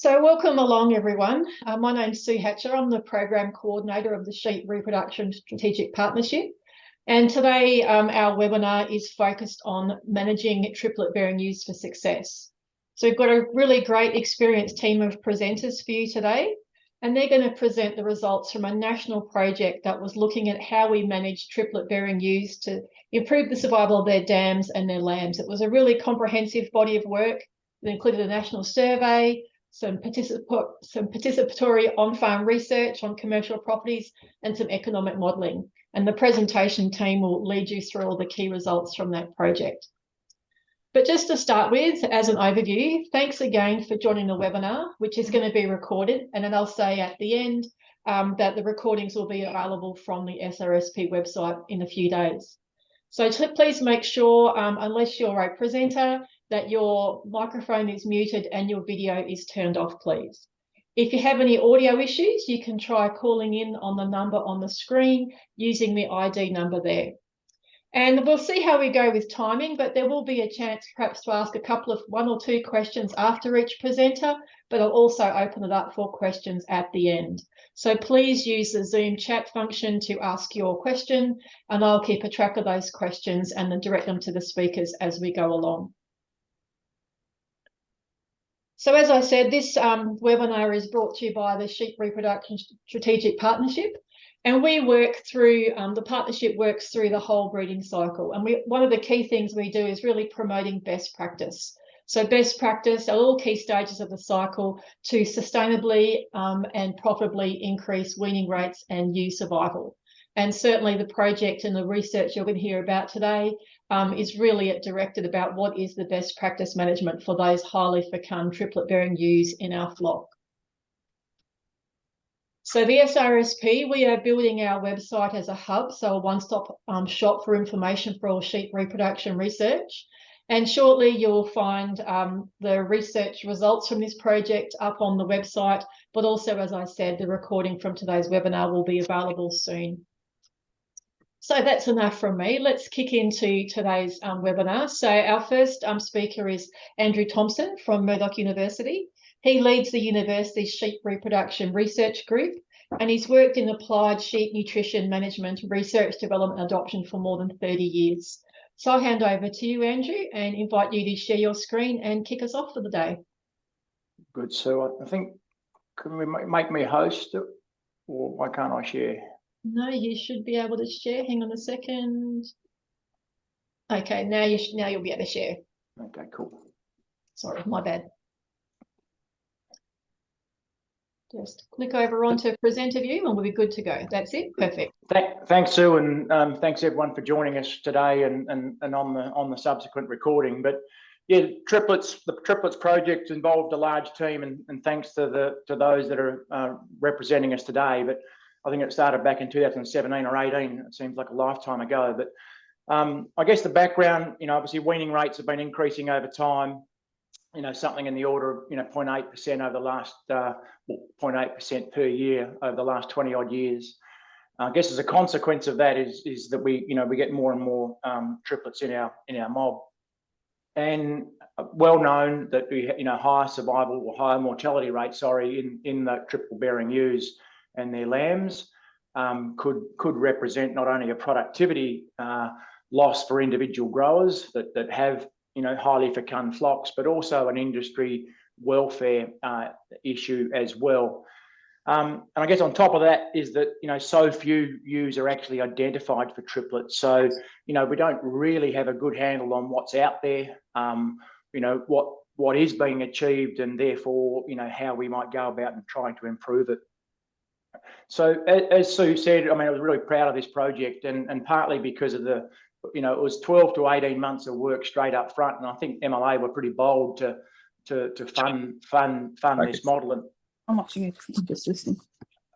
So welcome along, everyone. My name's Sue Hatcher. I'm the Program Coordinator of the Sheep Reproduction Strategic Partnership. And today our webinar is focused on managing triplet-bearing ewes for success. So we've got a really great experienced team of presenters for you today, and they're going to present the results from a national project that was looking at how we manage triplet-bearing ewes to improve the survival of their dams and their lambs. It was a really comprehensive body of work that included a national survey, some participatory on-farm research on commercial properties, and some economic modelling. And the presentation team will lead you through all the key results from that project. But just to start with, as an overview, thanks again for joining the webinar, which is going to be recorded. And then I'll say at the end that the recordings will be available from the SRSP website in a few days. So please make sure, unless you're a presenter, that your microphone is muted and your video is turned off, please. If you have any audio issues, you can try calling in on the number on the screen using the ID number there. And we'll see how we go with timing, but there will be a chance perhaps to ask one or two questions after each presenter, but I'll also open it up for questions at the end. So please use the Zoom chat function to ask your question, and I'll keep a track of those questions and then direct them to the speakers as we go along. So as I said, this webinar is brought to you by the Sheep Reproduction Strategic Partnership, and we work through, the partnership works through the whole breeding cycle. And one of the key things we do is really promoting best practice. So best practice at all key stages of the cycle to sustainably and profitably increase weaning rates and ewe survival. And certainly the project and the research you're going to hear about today is really directed about what is the best practice management for those highly fecund triplet-bearing ewes in our flock. So the SRSP, we are building our website as a hub, so a one-stop shop for information for all sheep reproduction research. And shortly you'll find the research results from this project up on the website, but also, as I said, the recording from today's webinar will be available soon. So that's enough from me. Let's kick into today's webinar. So our first speaker is Andrew Thompson from Murdoch University. He leads the university's sheep reproduction research group, and he's worked in applied sheep nutrition management, research, development, and adoption for more than 30 years. So I'll hand over to you, Andrew, and invite you to share your screen and kick us off for the day. Good. So I think, can we make me host, or why can't I share? No, you should be able to share. Hang on a second. Okay, now you'll be able to share. Okay, cool. Sorry, my bad. Just click over onto presenter view and we'll be good to go. That's it. Perfect. Thanks, Sue, and thanks everyone for joining us today and on the subsequent recording. But yeah, the triplets project involved a large team, and thanks to those that are representing us today. But I think it started back in 2017 or 18. It seems like a lifetime ago. But I guess the background, obviously weaning rates have been increasing over time. Something in the order of 0.8% over the last 0.8% per year over the last 20 odd years. I guess as a consequence of that is that we get more and more triplets in our mob, and well known that we higher survival or higher mortality rates, in the triple-bearing ewes and their lambs could represent not only a productivity loss for individual growers that have highly fecund flocks, but also an industry welfare issue as well. And I guess on top of that is that so few ewes are actually identified for triplets. So we don't really have a good handle on what's out there, what is being achieved, and therefore how we might go about and trying to improve it. So as Sue said, I was really proud of this project, and partly because of it was 12 to 18 months of work straight up front, and I think MLA were pretty bold to fund this model. And I'm actually just listening.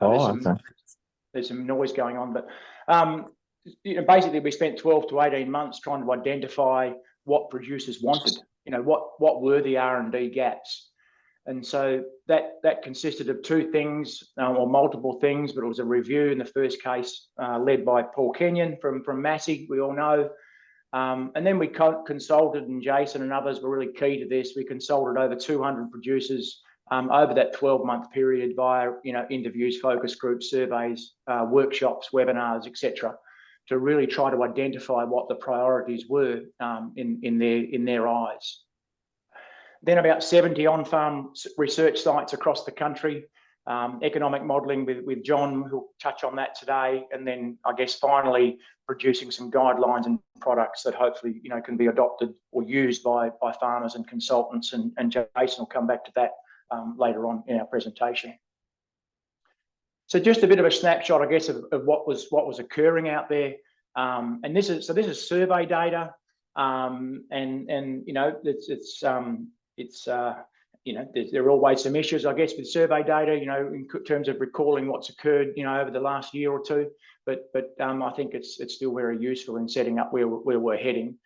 There's some noise going on, but basically we spent 12 to 18 months trying to identify what producers wanted. What were the R&D gaps. And so that consisted of two things, or multiple things, but it was a review in the first case led by Paul Kenyon from Massey, we all know. And then we consulted, and Jason and others were really key to this. We consulted over 200 producers over that 12-month period via interviews, focus groups, surveys, workshops, webinars, etc., to really try to identify what the priorities were in their eyes. Then about 70 on-farm research sites across the country, economic modelling with John, who'll touch on that today, and then I guess finally producing some guidelines and products that hopefully can be adopted or used by farmers and consultants, and Jason will come back to that later on in our presentation. So just a bit of a snapshot, I guess, of what was occurring out there, and this is survey data, and there are always some issues, I guess, with survey data, in terms of recalling what's occurred, over the last year or two. But I think it's still very useful in setting up where we're heading.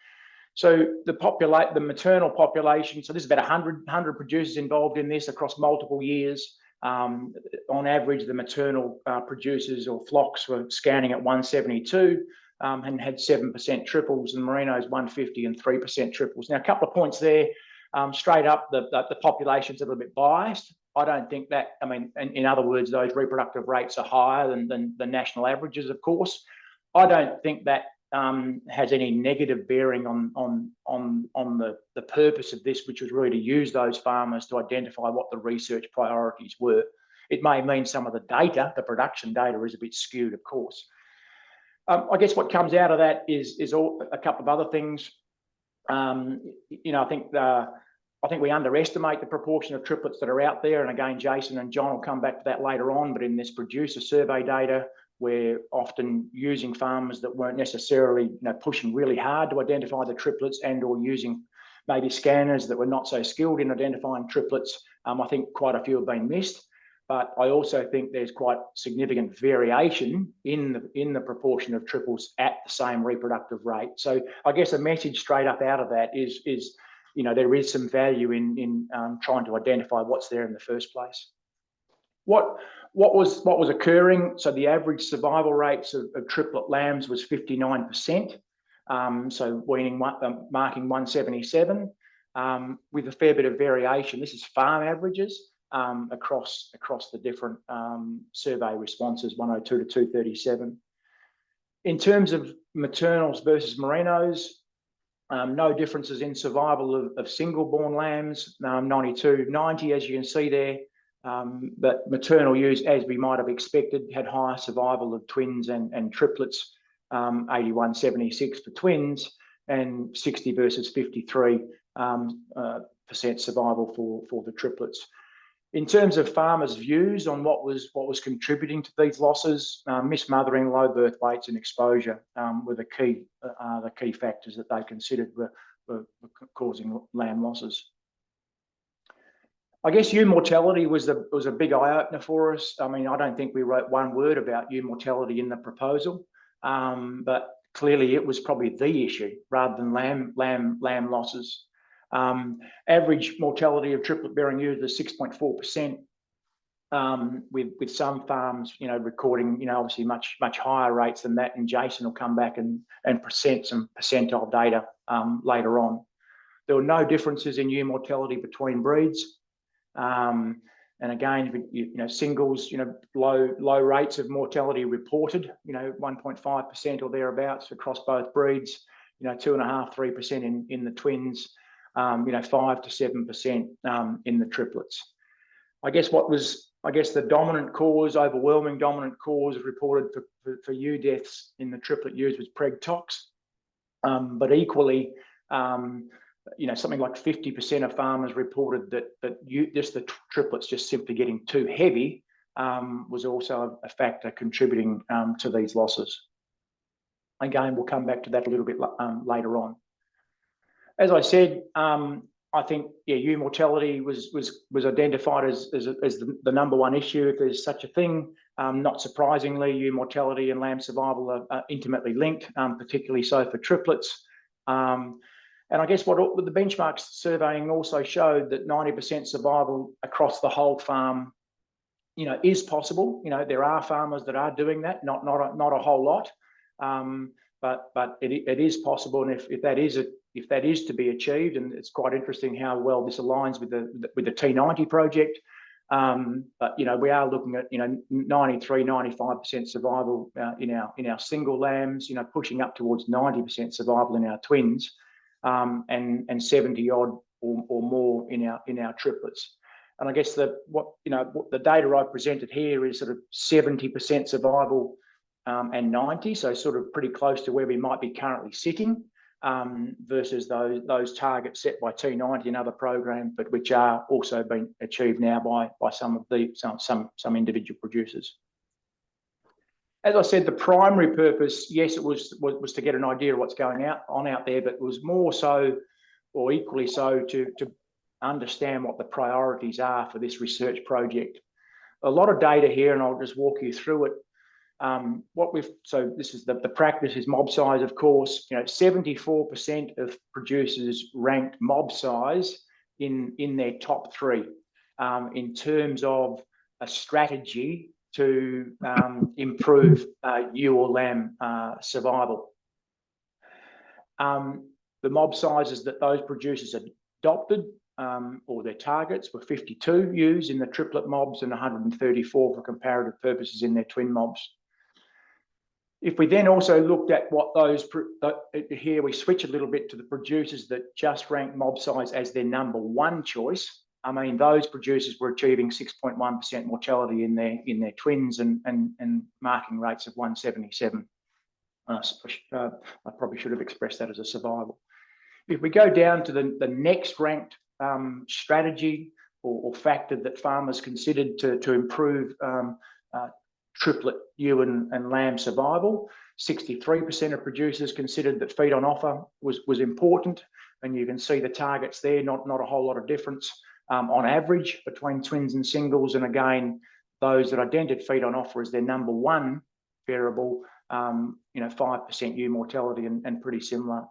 So the maternal population. So there's about 100 producers involved in this across multiple years. On average, the maternal producers or flocks were scanning at 172 and had 7% triples, and merinos 150 and 3% triples. Now, a couple of points there. Straight up, the population's a little bit biased. I don't think that, in other words, those reproductive rates are higher than the national averages, of course. I don't think that has any negative bearing on the purpose of this, which was really to use those farmers to identify what the research priorities were. It may mean some of the data, the production data, is a bit skewed, of course. I guess what comes out of that is a couple of other things. I think we underestimate the proportion of triplets that are out there, and again, Jason and John will come back to that later on. But in this producer survey data, we're often using farmers that weren't necessarily pushing really hard to identify the triplets, and/or using maybe scanners that were not so skilled in identifying triplets. I think quite a few have been missed, but I also think there's quite significant variation in the proportion of triples at the same reproductive rate. So I guess a message straight up out of that is there is some value in trying to identify what's there in the first place. What was occurring? So the average survival rates of triplet lambs was 59%. So weaning marking 177, with a fair bit of variation. This is farm averages across the different survey responses, 102 to 237. In terms of maternals versus merinos, no differences in survival of single-born lambs, 92-90, as you can see there. But maternal ewes, as we might have expected, had higher survival of twins and triplets, 81-76 for twins, and 60 versus 53% survival for the triplets. In terms of farmers' views on what was contributing to these losses, mismothering, low birth weights, and exposure were the key factors that they considered were causing lamb losses. I guess ewe mortality was a big eye opener for us. I don't think we wrote one word about ewe mortality in the proposal, but clearly it was probably the issue rather than lamb losses. Average mortality of triplet-bearing ewes was 6.4%, with some farms, recording, obviously much higher rates than that. And Jason will come back and present some percentile data later on. There were no differences in ewe mortality between breeds, and again, singles, low rates of mortality reported, 1.5% or thereabouts across both breeds. 2.5–3% in the twins. 5 to 7% in the triplets. I guess the dominant cause, overwhelming dominant cause reported for ewe deaths in the triplet ewes was preg tox. But equally, something like 50% of farmers reported that the triplets just simply getting too heavy was also a factor contributing to these losses. Again, we'll come back to that a little bit later on. As I said, I think ewe mortality was identified as the number one issue, if there's such a thing. Not surprisingly, ewe mortality and lamb survival are intimately linked, particularly so for triplets. And I guess what the benchmark surveying also showed that 90% survival across the whole farm, is possible. There are farmers that are doing that, not a whole lot. but it is possible, and if that is to be achieved, and it's quite interesting how well this aligns with the T90 project. But we are looking at 93-95% survival in our single lambs, pushing up towards 90% survival in our twins, and 70 odd or more in our triplets. And I guess what the data I presented here is sort of 70% survival and 90, so sort of pretty close to where we might be currently sitting, versus those targets set by T90 and other programs, but which are also being achieved now by some individual producers. As I said, the primary purpose, yes, it was to get an idea of what's going on out there, but it was more so, or equally so, to understand what the priorities are for this research project. A lot of data here, and I'll just walk you through it. So this is the practice is mob size, of course. 74% of producers ranked mob size in their top three in terms of a strategy to improve ewe or lamb survival. The mob sizes that those producers adopted, or their targets, were 52 ewes in the triplet mobs and 134 for comparative purposes in their twin mobs. If we then also looked at what here we switch a little bit to the producers that just ranked mob size as their number one choice. I mean, those producers were achieving 6.1% mortality in their twins and marking rates of 177. I probably should have expressed that as a survival. If we go down to the next ranked strategy or factor that farmers considered to improve triplet ewe and lamb survival, 63% of producers considered that feed on offer was important, and you can see the targets there, not a whole lot of difference on average between twins and singles. And again, those that identified feed on offer as their number one variable, 5% ewe mortality and pretty similar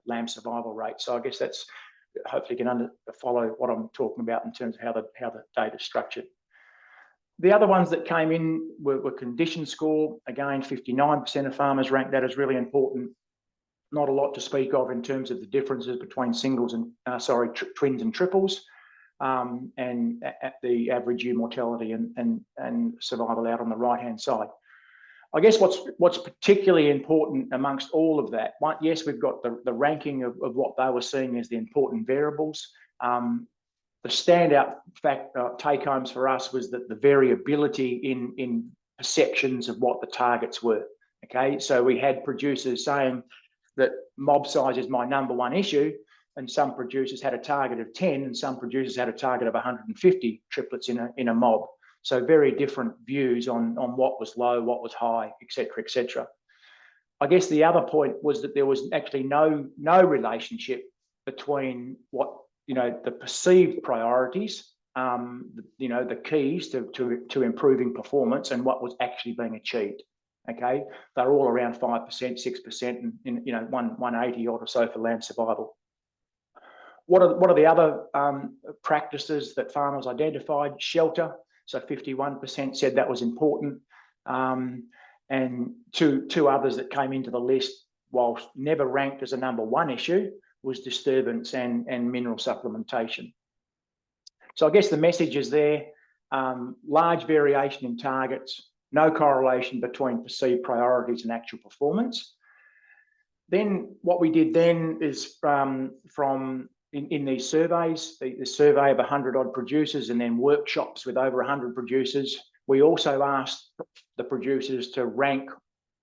lamb survival rate. So I guess that's hopefully you can follow what I'm talking about in terms of how the data is structured. The other ones that came in were condition score. Again, 59% of farmers ranked that as really important. Not a lot to speak of in terms of the differences between singles and twins and triples, and at the average ewe mortality and survival out on the right hand side. I guess what's particularly important amongst all of that, yes, we've got the ranking of what they were seeing as the important variables. The standout take homes for us was that the variability in perceptions of what the targets were. Okay, so we had producers saying that mob size is my number one issue, and some producers had a target of 10, and some producers had a target of 150 triplets in a mob. So very different views on what was low, what was high, etc., etc. I guess the other point was that there was actually no relationship between what the perceived priorities, the keys to improving performance, and what was actually being achieved. Okay, they're all around 5%, 6%, and 180 odd or so for lamb survival. What are the other practices that farmers identified? Shelter. So 51% said that was important, and two others that came into the list, whilst never ranked as a number one issue, was disturbance and mineral supplementation. So I guess the message is there, large variation in targets, no correlation between perceived priorities and actual performance. Then what we did then is in these surveys, the survey of 100 odd producers and then workshops with over 100 producers, we also asked the producers to rank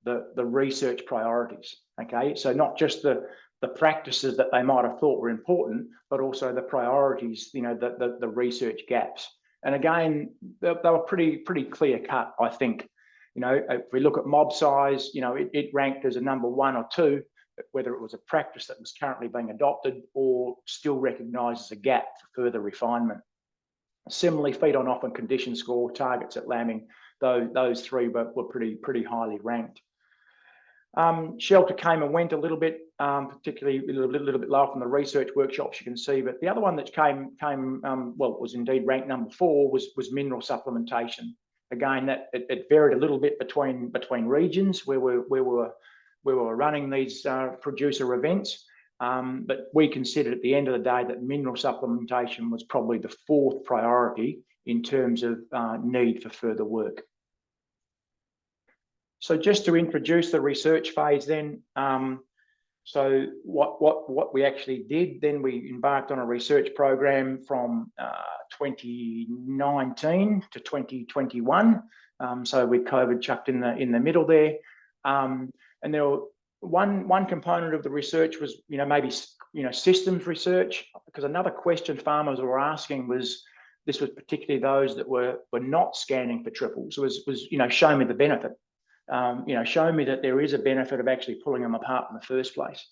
the research priorities. Okay, so not just the practices that they might have thought were important, but also the priorities, the research gaps. And again, they were pretty clear cut, I think. If we look at mob size, it ranked as a number one or two, whether it was a practice that was currently being adopted or still recognised as a gap for further refinement. Similarly, feed on offer and condition score, targets at lambing, those three were pretty highly ranked. Shelter came and went a little bit, particularly a little bit lower from the research workshops, you can see. But the other one that came was indeed ranked number 4 was mineral supplementation. Again, that it varied a little bit between regions where we were running these producer events. But we considered at the end of the day that mineral supplementation was probably the 4th priority in terms of need for further work. So just to introduce the research phase then, so what we actually did then, we embarked on a research program from 2019 to 2021. So with COVID chucked in the middle there, and there were one component of the research was maybe systems research, because another question farmers were asking was, this was particularly those that were not scanning for triples, was show me the benefit. Show me that there is a benefit of actually pulling them apart in the first place.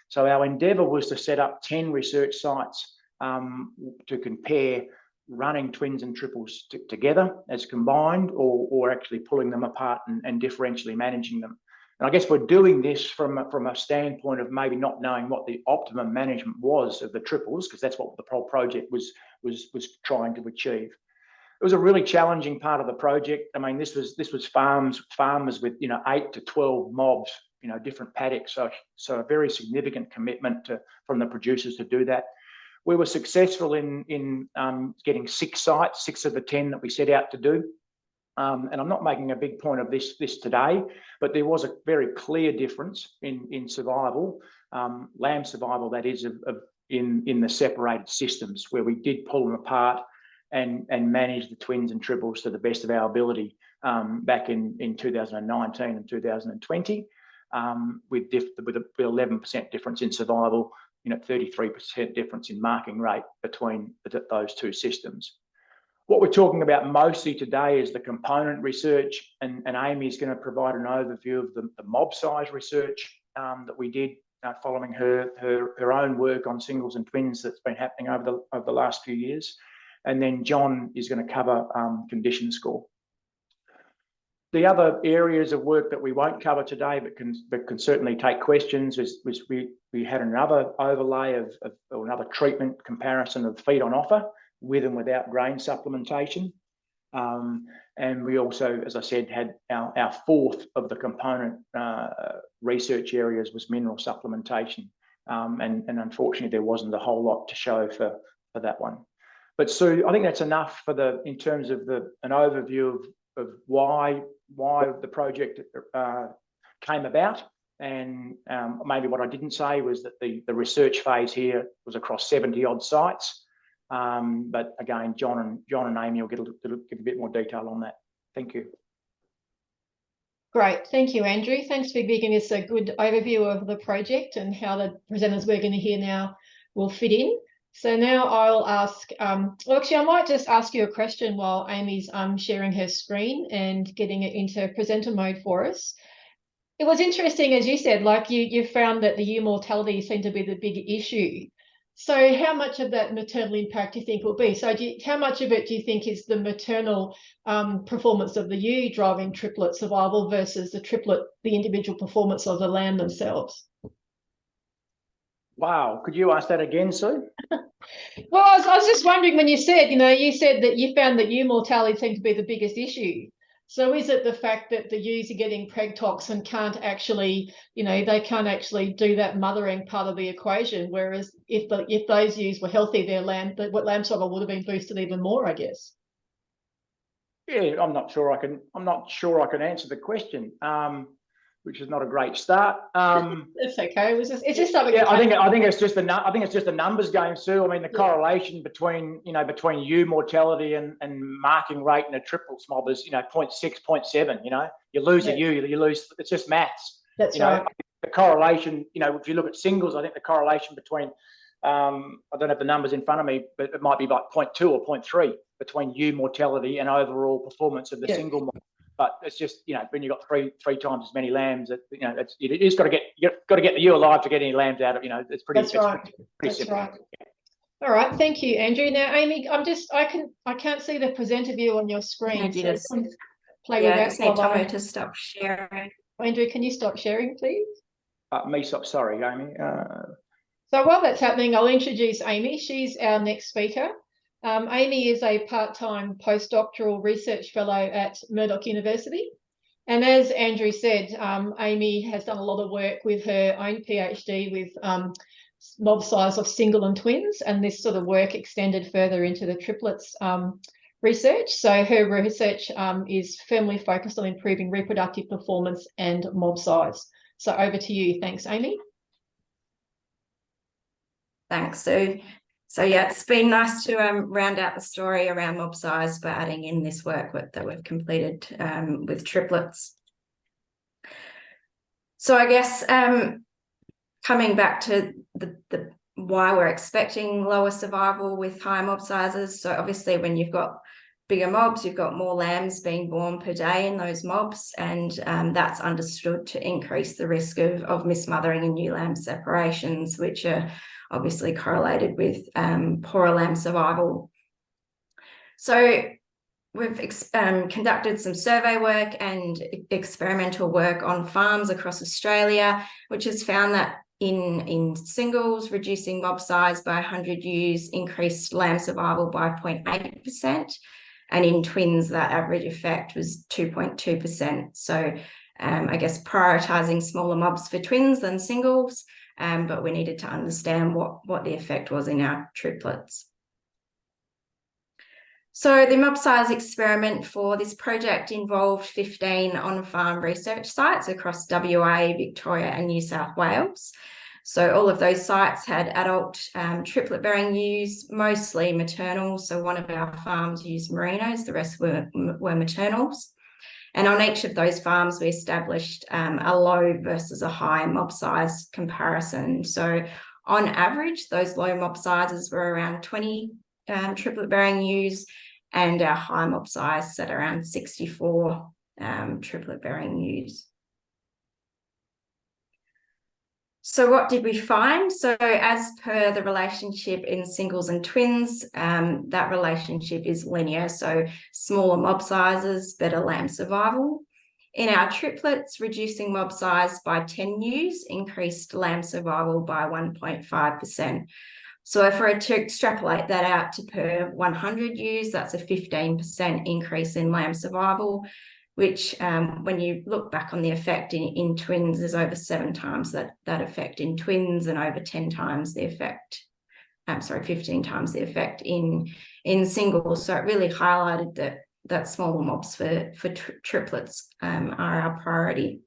So our endeavour was to set up 10 research sites to compare running twins and triples together as combined, or actually pulling them apart and differentially managing them. And I guess we're doing this from a standpoint of maybe not knowing what the optimum management was of the triples, because that's what the whole project was trying to achieve. It was a really challenging part of the project. I mean, this was farmers with 8 to 12 mobs, different paddocks. So a very significant commitment from the producers to do that. We were successful in getting 6 sites, 6 of the 10 that we set out to do. And I'm not making a big point of this today, but there was a very clear difference in survival, lamb survival, that is, in the separated systems, where we did pull them apart and manage the twins and triples to the best of our ability back in 2019 and 2020, with 11% difference in survival, 33% difference in marking rate between those 2 systems. What we're talking about mostly today is the component research, and Amy is going to provide an overview of the mob size research that we did following her own work on singles and twins that's been happening over the last few years. And then John is going to cover condition score. The other areas of work that we won't cover today, but can certainly take questions, was we had another overlay of another treatment comparison of feed on offer with and without grain supplementation. And we also, as I said, had our 4th of the component research areas was mineral supplementation. And unfortunately, there wasn't a whole lot to show for that one. But Sue, I think that's enough in terms of an overview of why the project came about. And maybe what I didn't say was that the research phase here was across 70 odd sites. But again, John and Amy will give a bit more detail on that. Thank you. Great, thank you, Andrew. Thanks for giving us a good overview of the project and how the presenters we're going to hear now will fit in. So now I'll ask, well, actually, I might just ask you a question while Amy's sharing her screen and getting it into presenter mode for us. It was interesting, as you said, like you found that the ewe mortality seemed to be the big issue. So how much of that maternal impact do you think will be? So how much of it do you think is the maternal performance of the ewe driving triplet survival versus the individual performance of the lamb themselves? Wow, could you ask that again, Sue? Well, I was just wondering, when you said that you found that ewe mortality seemed to be the biggest issue. So is it the fact that the ewes are getting preg tox and can't actually, they can't actually do that mothering part of the equation? Whereas if those ewes were healthy, lamb survival would have been boosted even more, I guess. Yeah, I'm not sure I can answer the question, which is not a great start. That's okay. It's just something. Yeah, I think it's just a numbers game, Sue. I mean, the correlation between ewe mortality and marking rate in a triple mob is 0.6, 0.7. You lose a ewe, you lose. It's just maths. That's right. The correlation, if you look at singles, I think the correlation between I don't have the numbers in front of me, but it might be like 0.2 or 0.3 between ewe mortality and overall performance of the single mob. But it's just, when you've got three times as many lambs, you've got to get the ewe alive to get any lambs out of, it's pretty. That's right. That's simple. Right. All right, thank you, Andrew. Now, Amy, I can't see the presenter view on your screen. So play with that. I just need Tomo to stop sharing. Andrew, can you stop sharing, please? Sorry, Amy. So while that's happening, I'll introduce Amy. She's our next speaker. Amy is a part-time postdoctoral research fellow at Murdoch University, And as Andrew said, Amy has done a lot of work with her own PhD with mob size of single and twins, and this sort of work extended further into the triplets research. So her research is firmly focused on improving reproductive performance and mob size. So over to you. Thanks, Amy. Thanks, Sue. So yeah, it's been nice to round out the story around mob size by adding in this work that we've completed with triplets. So I guess coming back to the why we're expecting lower survival with high mob sizes. So obviously when you've got bigger mobs, you've got more lambs being born per day in those mobs, and that's understood to increase the risk of mismothering and new lamb separations, which are obviously correlated with poorer lamb survival. So we've conducted some survey work and experimental work on farms across Australia, which has found that in singles, reducing mob size by 100 ewes increased lamb survival by 0.8%. And in twins, that average effect was 2.2%. So I guess prioritising smaller mobs for twins than singles, but we needed to understand what the effect was in our triplets. So the mob size experiment for this project involved 15 on-farm research sites across WA, Victoria and New South Wales. So all of those sites had adult triplet-bearing ewes, mostly maternal. So one of our farms used merinos, the rest were maternals. And on each of those farms, we established a low versus a high mob size comparison. So on average, those low mob sizes were around 20 triplet-bearing ewes, and our high mob size sat around 64 triplet-bearing ewes. So what did we find? So as per the relationship in singles and twins, that relationship is linear. So smaller mob sizes, better lamb survival. In our triplets, reducing mob size by 10 ewes increased lamb survival by 1.5%. So if we're to extrapolate that out to per 100 ewes, that's a 15% increase in lamb survival, which when you look back on the effect in twins, is over 7 times that effect in twins and over 10 times the effect, 15 times the effect in singles. So it really highlighted that smaller mobs for triplets are our priority.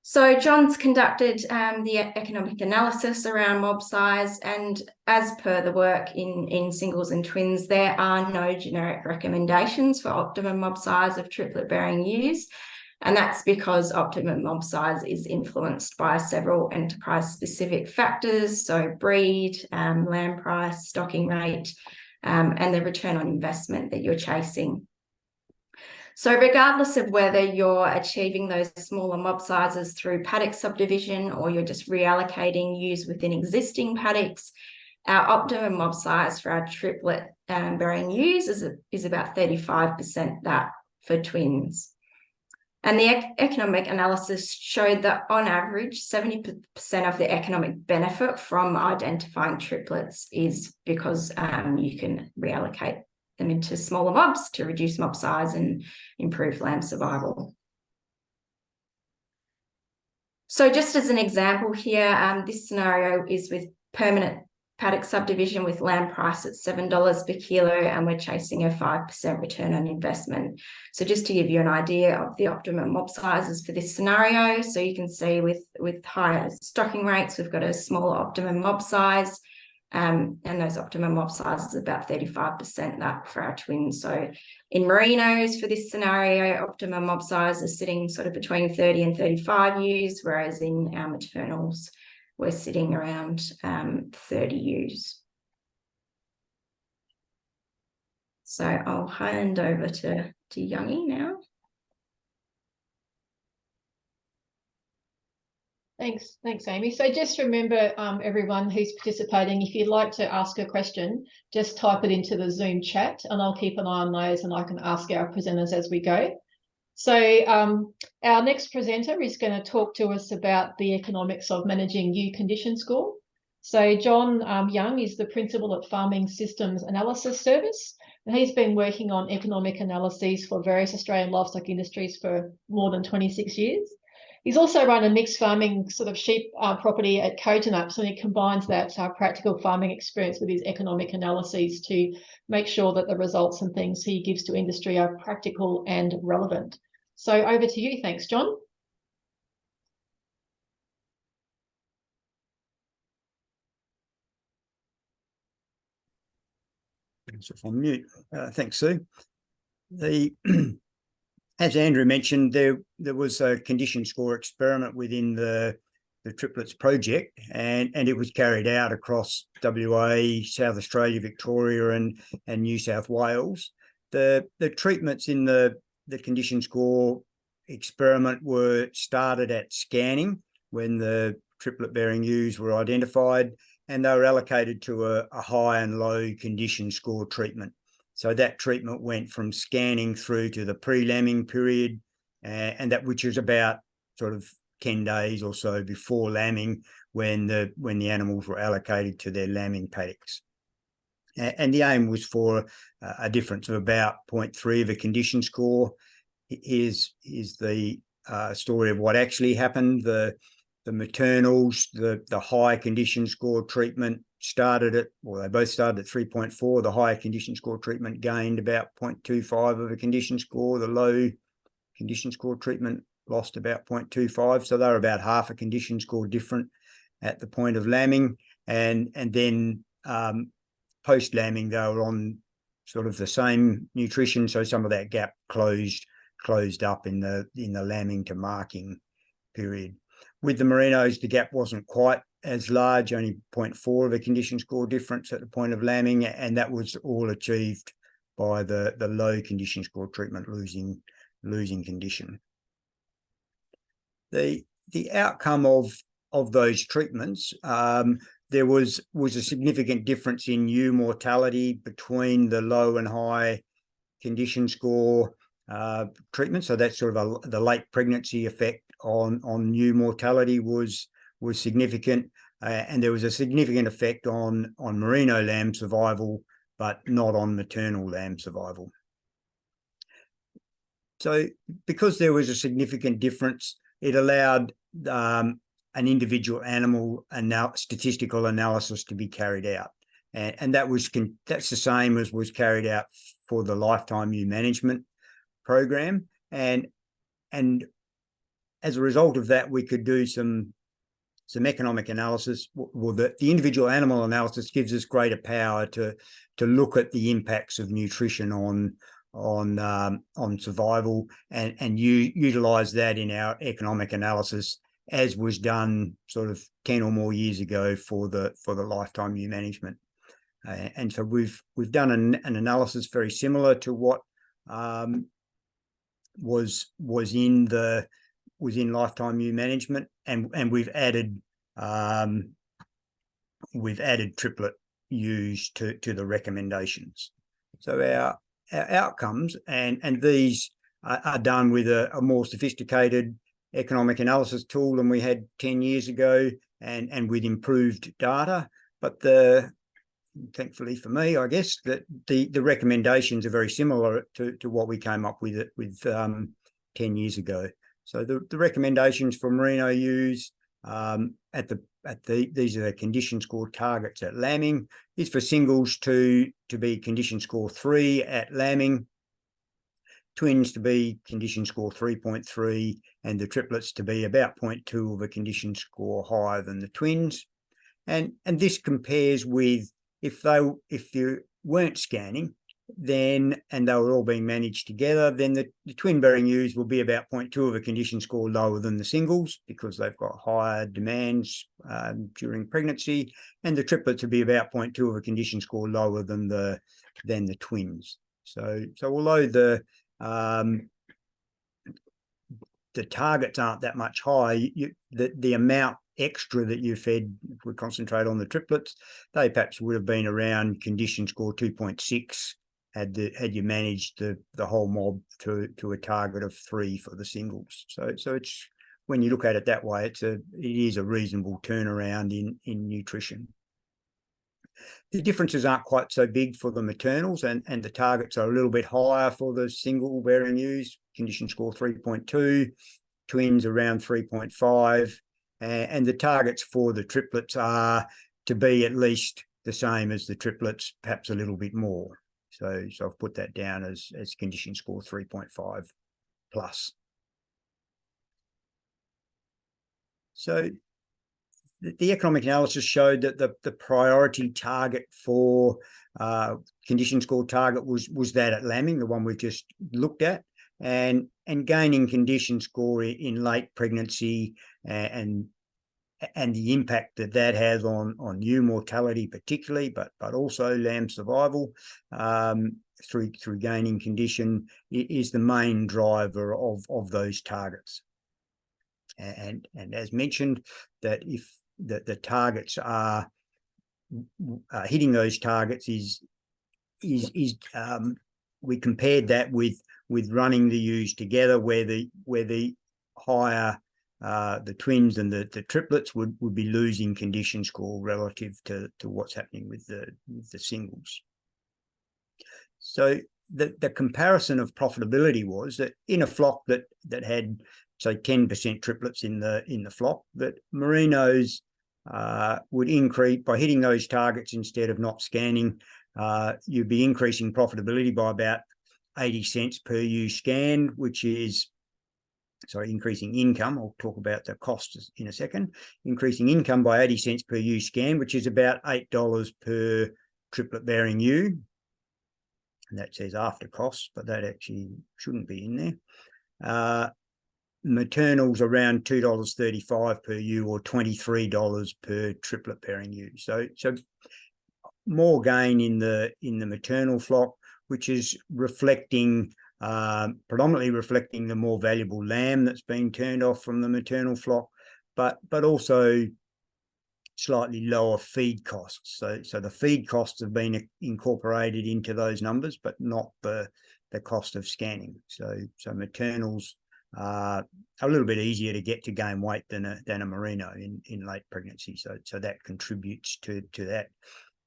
So John's conducted the economic analysis around mob size, and as per the work in singles and twins, there are no generic recommendations for optimum mob size of triplet-bearing ewes, and that's because optimum mob size is influenced by several enterprise-specific factors, so breed, lamb price, stocking rate, and the return on investment that you're chasing. So regardless of whether you're achieving those smaller mob sizes through paddock subdivision or you're just reallocating ewes within existing paddocks, our optimum mob size for our triplet bearing ewes is about 35% that for twins. And the economic analysis showed that on average, 70% of the economic benefit from identifying triplets is because you can reallocate them into smaller mobs to reduce mob size and improve lamb survival. So just as an example here, this scenario is with permanent paddock subdivision with lamb price at $7 per kilo, and we're chasing a 5% return on investment. So just to give you an idea of the optimum mob sizes for this scenario, so you can see with higher stocking rates, we've got a smaller optimum mob size. And those optimum mob sizes are about 35% that for our twins. So in merinos for this scenario, optimum mob size is sitting sort of between 30 and 35 ewes, whereas in our maternals, we're sitting around 30 ewes. So I'll hand over to Youngie now. Thanks, Amy. So just remember, everyone who's participating, if you'd like to ask a question, just type it into the Zoom chat and I'll keep an eye on those and I can ask our presenters as we go. So our next presenter is going to talk to us about the economics of managing ewe condition score. So John Young is the principal at Farming Systems Analysis Service, and he's been working on economic analyses for various Australian livestock industries for more than 26 years. He's also run a mixed farming sort of sheep property at Cotonup, so he combines that practical farming experience with his economic analyses to make sure that the results and things he gives to industry are practical and relevant. So over to you. Thanks, John. So if I'm mute, thanks, Sue. As Andrew mentioned, there was a condition score experiment within the triplets project, and it was carried out across WA, South Australia, Victoria, and New South Wales. The treatments in the condition score experiment were started at scanning when the triplet-bearing ewes were identified, and they were allocated to a high and low condition score treatment. So that treatment went from scanning through to the pre-lambing period, and that which is about sort of 10 days or so before lambing, when the animals were allocated to their lambing paddocks. And the aim was for a difference of about 0.3 of a condition score. Here's the story of what actually happened. The maternals, the high condition score treatment started at, well, they both started at 3.4. The higher condition score treatment gained about 0.25 of a condition score. The low condition score treatment lost about 0.25. So they were about half a condition score different at the point of lambing. And then post-lambing, they were on sort of the same nutrition. So some of that gap closed up in the lambing to marking period. With the merinos, the gap wasn't quite as large, only 0.4 of a condition score difference at the point of lambing, and that was all achieved by the low condition score treatment losing condition. The outcome of those treatments, there was a significant difference in ewe mortality between the low and high condition score treatment. So that's sort of the late pregnancy effect on ewe mortality was significant, and there was a significant effect on merino lamb survival, but not on maternal lamb survival. So because there was a significant difference, it allowed an individual animal statistical analysis to be carried out, and that's the same as was carried out for the lifetime ewe management program, and as a result of that, we could do some economic analysis. Well, the individual animal analysis gives us greater power to look at the impacts of nutrition on survival and utilize that in our economic analysis, as was done sort of 10 or more years ago for the lifetime ewe management. And so we've done an analysis very similar to what was in lifetime ewe management, and we've added triplet ewes to the recommendations. So our outcomes, and these are done with a more sophisticated economic analysis tool than we had 10 years ago, and with improved data. But thankfully for me, I guess, that the recommendations are very similar to what we came up with 10 years ago. So the recommendations for merino ewes these are the condition score targets at lambing, is for singles to be condition score 3 at lambing, twins to be condition score 3.3, and the triplets to be about 0.2 of a condition score higher than the twins. And this compares with if you weren't scanning, and they were all being managed together, then the twin bearing ewes will be about 0.2 of a condition score lower than the singles, because they've got higher demands during pregnancy, and the triplets will be about 0.2 of a condition score lower than the twins. So although the targets aren't that much high, the amount extra that you fed, if we concentrate on the triplets, they perhaps would have been around condition score 2.6 had you managed the whole mob to a target of 3 for the singles. So it's when you look at it that way, it is a reasonable turnaround in nutrition. The differences aren't quite so big for the maternals, and the targets are a little bit higher for the single bearing ewes, condition score 3.2, twins around 3.5, and the targets for the triplets are to be at least the same as the triplets, perhaps a little bit more. So I've put that down as condition score 3.5 plus. So the economic analysis showed that the priority target for condition score target was that at lambing, the one we've just looked at, and gaining condition score in late pregnancy and the impact that has on ewe mortality particularly, but also lamb survival through gaining condition is the main driver of those targets. And as mentioned, that if the targets are hitting those targets is we compared that with running the ewes together, where the higher the twins and the triplets would be losing condition score relative to what's happening with the singles. So the comparison of profitability was that in a flock that had, say, 10% triplets in the flock, that merinos would increase by hitting those targets instead of not scanning. You'd be increasing profitability by about 80 cents per ewe scanned, which is, sorry, increasing income. I'll talk about the costs in a second. Increasing income by 80 cents per ewe scan, which is about $8 per triplet bearing ewe. And that says after costs, but that actually shouldn't be in there. Maternals around $2.35 per ewe, or $23 per triplet bearing ewe. So more gain in the maternal flock, which is reflecting predominantly reflecting the more valuable lamb that's being turned off from the maternal flock, but also slightly lower feed costs. So the feed costs have been incorporated into those numbers, but not the cost of scanning. So maternals are a little bit easier to get to gain weight than a merino in late pregnancy. So that contributes to that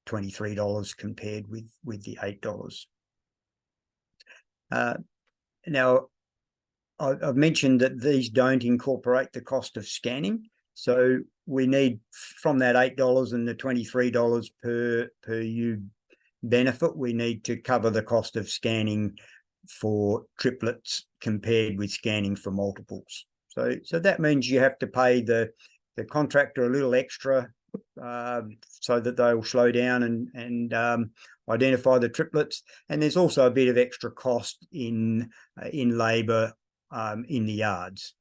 $23 compared with the $8. Now, I've mentioned that these don't incorporate the cost of scanning. So we need, from that $8 and the $23 per ewe benefit, we need to cover the cost of scanning for triplets compared with scanning for multiples. So that means you have to pay the contractor a little extra so that they'll slow down and identify the triplets. And there's also a bit of extra cost in labour in the yards.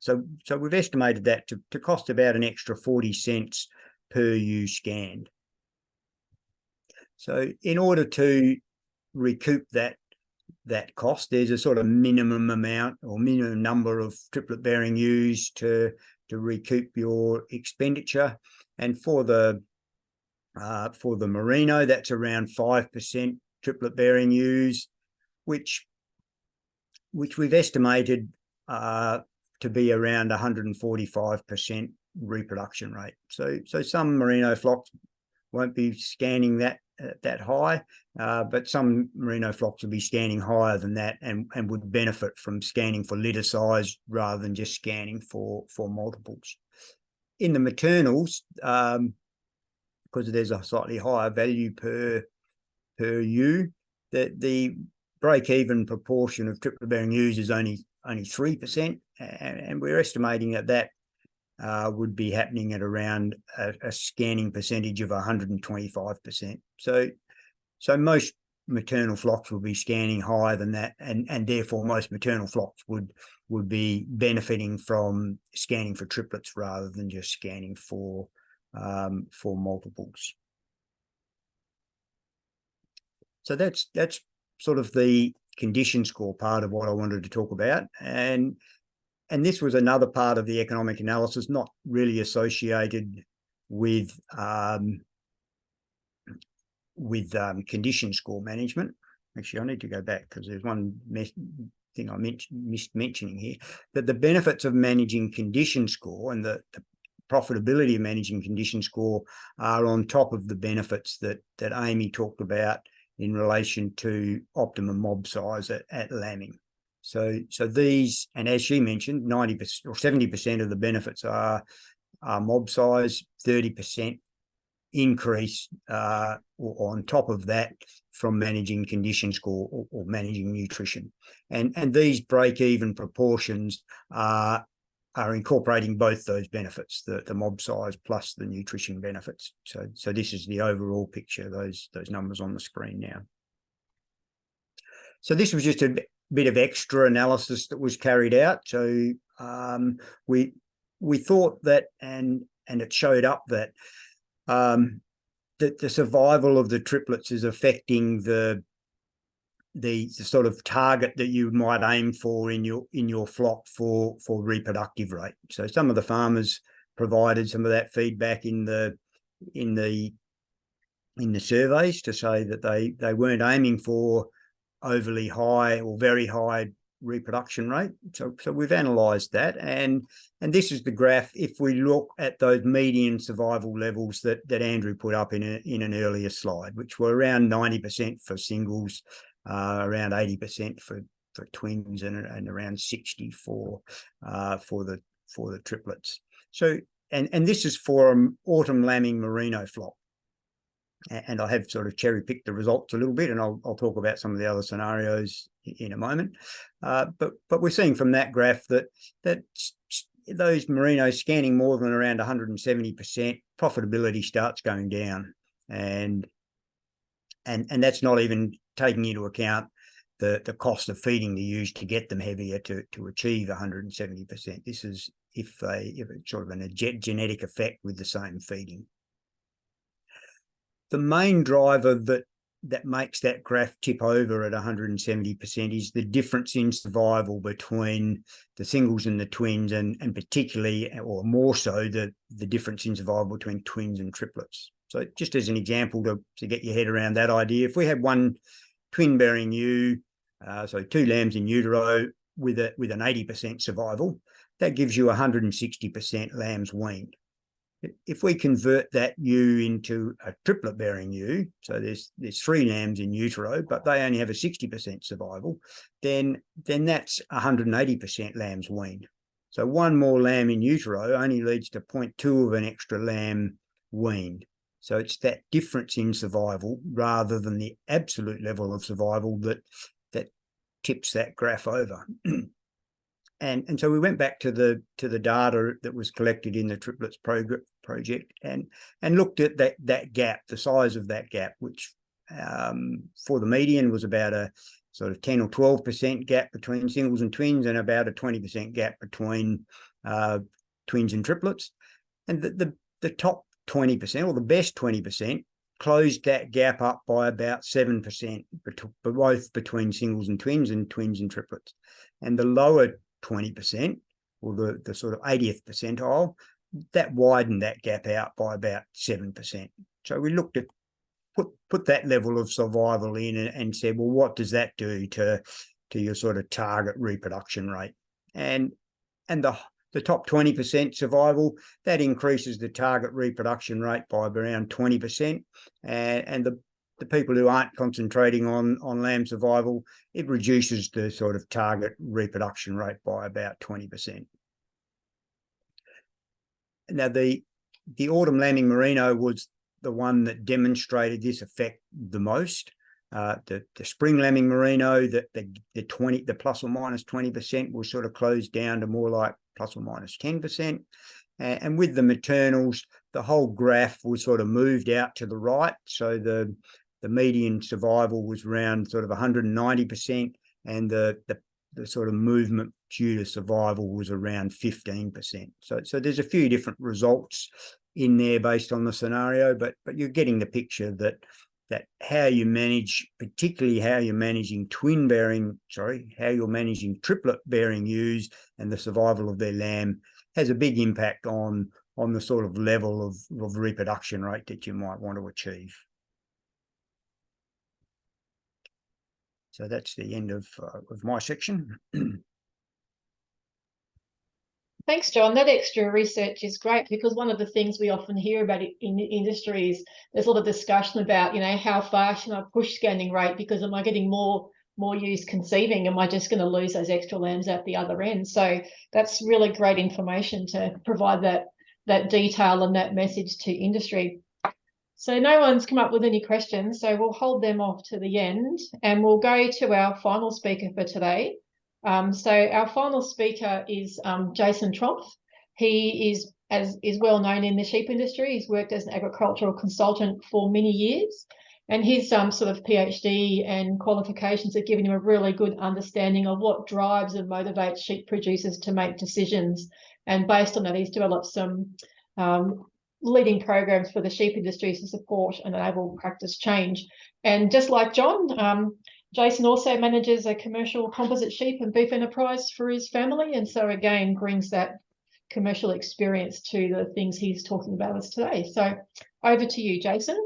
So we've estimated that to cost about an extra 40 cents per ewe scanned. So in order to recoup that cost, there's a sort of minimum amount or minimum number of triplet bearing ewes to recoup your expenditure. And for the merino, that's around 5% triplet bearing ewes, which we've estimated to be around 145% reproduction rate. So some merino flocks won't be scanning that high, but some merino flocks will be scanning higher than that and would benefit from scanning for litter size rather than just scanning for multiples. In the maternals, because there's a slightly higher value per ewe, the break-even proportion of triplet bearing ewes is only 3%, and we're estimating that would be happening at around a scanning percentage of 125%. So most maternal flocks will be scanning higher than that, and therefore most maternal flocks would be benefiting from scanning for triplets rather than just scanning for multiples. So that's sort of the condition score part of what I wanted to talk about, and this was another part of the economic analysis, not really associated with condition score management. Actually, I need to go back because there's one thing I missed mentioning here, that the benefits of managing condition score and the profitability of managing condition score are on top of the benefits that Amy talked about in relation to optimum mob size at lambing. So these, and as she mentioned, 90% or 70% of the benefits are mob size, 30% increase or on top of that from managing condition score or managing nutrition. And these break-even proportions are incorporating both those benefits, the mob size plus the nutrition benefits. So this is the overall picture, those numbers on the screen now. So this was just a bit of extra analysis that was carried out. So we thought that, and it showed up that that the survival of the triplets is affecting the sort of target that you might aim for in your flock for reproductive rate. So some of the farmers provided some of that feedback in the surveys to say that they weren't aiming for overly high or very high reproduction rate. So we've analysed that, and this is the graph. If we look at those median survival levels that Andrew put up in an earlier slide, which were around 90% for singles, around 80% for twins, and around 60% for the triplets. So and this is for an autumn lambing merino flock. And I have sort of cherry-picked the results a little bit, and I'll talk about some of the other scenarios in a moment. But we're seeing from that graph that those merinos scanning more than around 170%, profitability starts going down, and that's not even taking into account the cost of feeding the ewes to get them heavier to achieve 170%. This is if it's sort of a genetic effect with the same feeding. The main driver that makes that graph tip over at 170% is the difference in survival between the singles and the twins, and particularly, or more so, the difference in survival between twins and triplets. So just as an example to get your head around that idea, if we had one twin-bearing ewe, so 2 lambs in utero with an 80% survival, that gives you 160% lambs weaned. If we convert that ewe into a triplet-bearing ewe, so there's 3 lambs in utero, but they only have a 60% survival, then that's 180% lambs weaned. So one more lamb in utero only leads to 0.2 of an extra lamb weaned. So it's that difference in survival rather than the absolute level of survival that tips that graph over. And so we went back to the data that was collected in the triplets project and looked at that gap, the size of that gap, which for the median was about a sort of 10 or 12% gap between singles and twins, and about a 20% gap between twins and triplets. And the top 20%, or the best 20%, closed that gap up by about 7%, both between singles and twins and triplets. And the lower 20%, or the sort of 80th percentile, that widened that gap out by about 7%. So we looked at put that level of survival in and said, well, what does that do to your sort of target reproduction rate? And the top 20% survival, that increases the target reproduction rate by around 20%, and the people who aren't concentrating on lamb survival, it reduces the sort of target reproduction rate by about 20%. Now, the autumn lambing merino was the one that demonstrated this effect the most. The spring lambing merino, the plus or minus 20% was sort of closed down to more like plus or minus 10%. And with the maternals, the whole graph was sort of moved out to the right. So the median survival was around sort of 190%, and the sort of movement due to survival was around 15%. So there's a few different results in there based on the scenario, but you're getting the picture that how you manage, particularly how you're managing how you're managing triplet-bearing ewes and the survival of their lamb has a big impact on the sort of level of reproduction rate that you might want to achieve. So that's the end of my section. Thanks, John. That extra research is great, because one of the things we often hear about in the industry is there's a lot of discussion about, how far should I push scanning rate, because am I getting more ewes conceiving? Am I just going to lose those extra lambs at the other end? So that's really great information to provide that detail and that message to industry. So no one's come up with any questions, so we'll hold them off to the end, and we'll go to our final speaker for today. So our final speaker is Jason Trompf. He is well known in the sheep industry. He's worked as an agricultural consultant for many years, and his sort of PhD and qualifications have given him a really good understanding of what drives and motivates sheep producers to make decisions. And based on that, he's developed some leading programs for the sheep industry to support and enable practice change. And just like John, Jason also manages a commercial composite sheep and beef enterprise for his family, and so again brings that commercial experience to the things he's talking about us today. So over to you, Jason.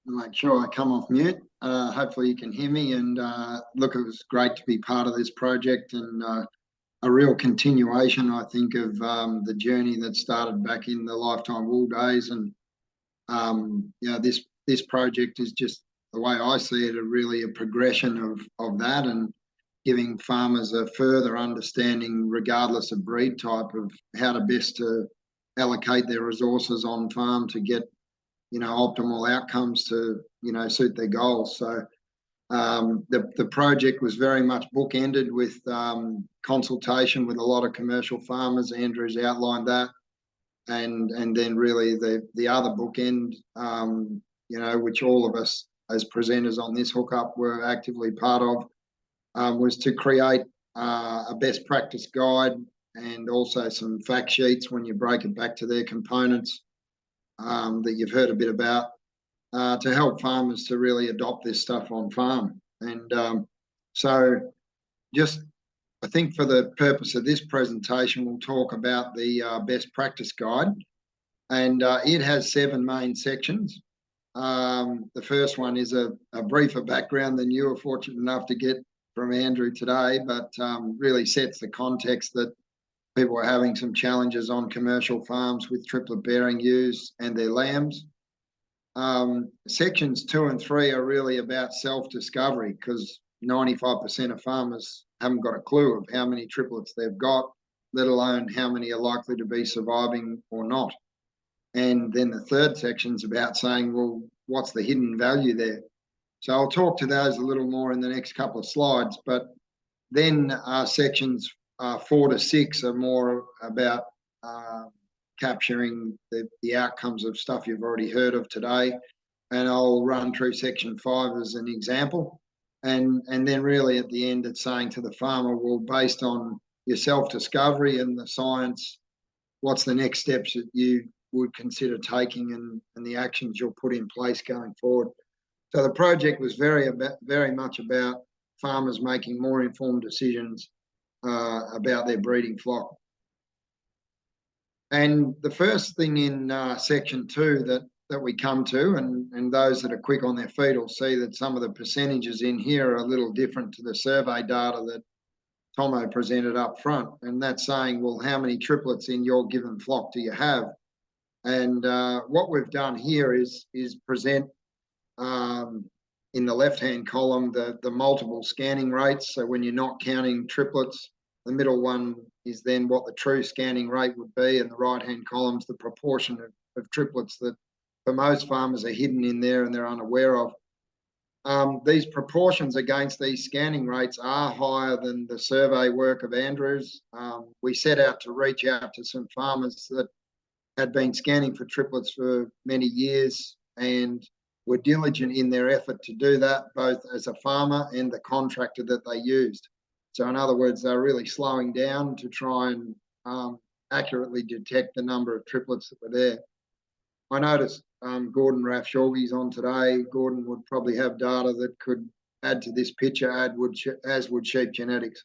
I'll make sure I come off mute. Hopefully you can hear me. And look, it was great to be part of this project, and a real continuation, I think, of the journey that started back in the Lifetime Wool days. And this project is just, the way I see it, really a progression of that, and giving farmers a further understanding, regardless of breed type, of how to best to allocate their resources on farm to get, optimal outcomes to, suit their goals. So the project was very much bookended with consultation with a lot of commercial farmers. Andrew's outlined that, and then really the other bookend, which all of us as presenters on this hookup were actively part of, was to create a best practice guide, and also some fact sheets when you break it back to their components that you've heard a bit about, to help farmers to really adopt this stuff on farm. And so just, I think for the purpose of this presentation, we'll talk about the best practice guide, and it has 7 main sections. The first one is a briefer background than you were fortunate enough to get from Andrew today, but really sets the context that people are having some challenges on commercial farms with triplet-bearing ewes and their lambs. Sections 2 and 3 are really about self-discovery, because 95% of farmers haven't got a clue of how many triplets they've got, let alone how many are likely to be surviving or not. And then the third section's about saying, well, what's the hidden value there? So I'll talk to those a little more in the next couple of slides, but then sections 4 to 6 are more about capturing the outcomes of stuff you've already heard of today. And I'll run through section 5 as an example. And then really at the end, it's saying to the farmer, well, based on your self-discovery and the science, what's the next steps that you would consider taking, and the actions you'll put in place going forward. So the project was very much about farmers making more informed decisions about their breeding flock. And the first thing in section 2 that we come to, and those that are quick on their feet will see that some of the percentages in here are a little different to the survey data that Tomo presented up front. And that's saying, well, how many triplets in your given flock do you have? And what we've done here is present in the left-hand column the multiple scanning rates. So when you're not counting triplets, the middle one is then what the true scanning rate would be, and the right-hand column's the proportion of triplets that for most farmers are hidden in there and they're unaware of. These proportions against these scanning rates are higher than the survey work of Andrew's. We set out to reach out to some farmers that had been scanning for triplets for many years and were diligent in their effort to do that, both as a farmer and the contractor that they used. So in other words, they're really slowing down to try and accurately detect the number of triplets that were there. I noticed Gordon Rafshawgi's on today. Gordon would probably have data that could add to this picture, as would Sheep Genetics.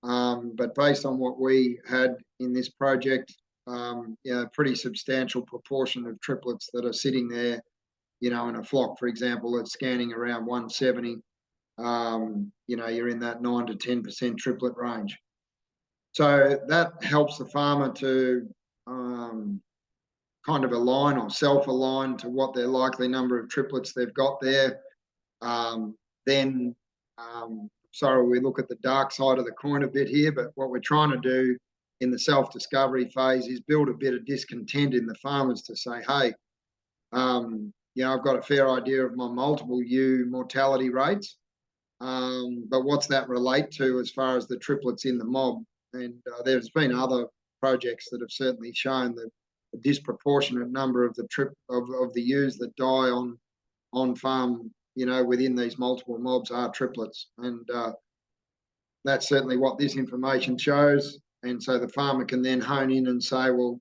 But based on what we had in this project, a pretty substantial proportion of triplets that are sitting there, in a flock, for example, that's scanning around 170. you know, you're in that 9 to 10% triplet range. So that helps the farmer to kind of align or self-align to what their likely number of triplets they've got there. Sorry, we look at the dark side of the coin a bit here, but what we're trying to do in the self-discovery phase is build a bit of discontent in the farmers to say, hey, you know, I've got a fair idea of my multiple ewe mortality rates, but what's that relate to as far as the triplets in the mob? And there's been other projects that have certainly shown that a disproportionate number of the ewes that die on farm, you know, within these multiple mobs are triplets. And that's certainly what this information shows. And so the farmer can then hone in and say, well,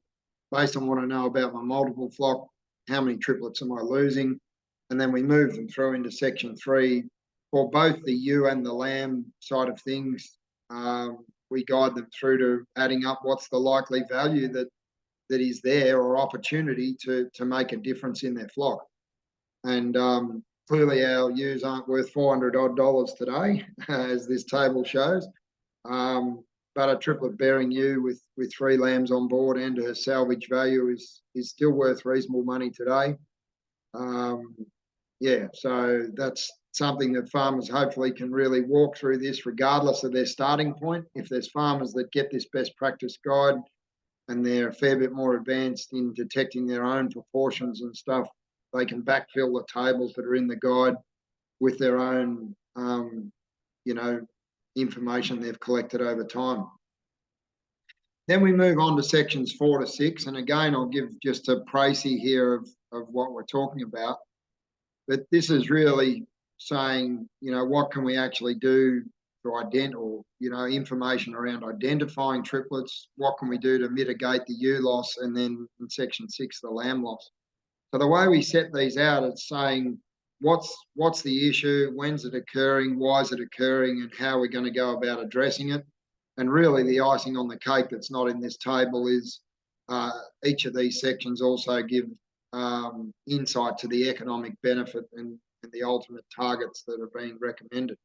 based on what I know about my multiple flock, how many triplets am I losing? And then we move them through into section 3 for both the ewe and the lamb side of things. We guide them through to adding up what's the likely value that is there or opportunity to make a difference in their flock. And clearly our ewes aren't worth $400 odd today, as this table shows. But a triplet-bearing ewe with 3 lambs on board and her salvage value is still worth reasonable money today. Yeah, so that's something that farmers hopefully can really walk through this regardless of their starting point. If there's farmers that get this best practice guide and they're a fair bit more advanced in detecting their own proportions and stuff, they can backfill the tables that are in the guide with their own, you know, information they've collected over time. Then we move on to sections 4 to 6. And again, I'll give just a précis here of what we're talking about. But this is really saying, you know, what can we actually do to identify, or, you know, information around identifying triplets? What can we do to mitigate the ewe loss? And then in section 6, the lamb loss. So the way we set these out is saying, what's the issue? When's it occurring? Why is it occurring? And how are we going to go about addressing it? And really the icing on the cake that's not in this table is each of these sections also give insight to the economic benefit and the ultimate targets that are being recommended.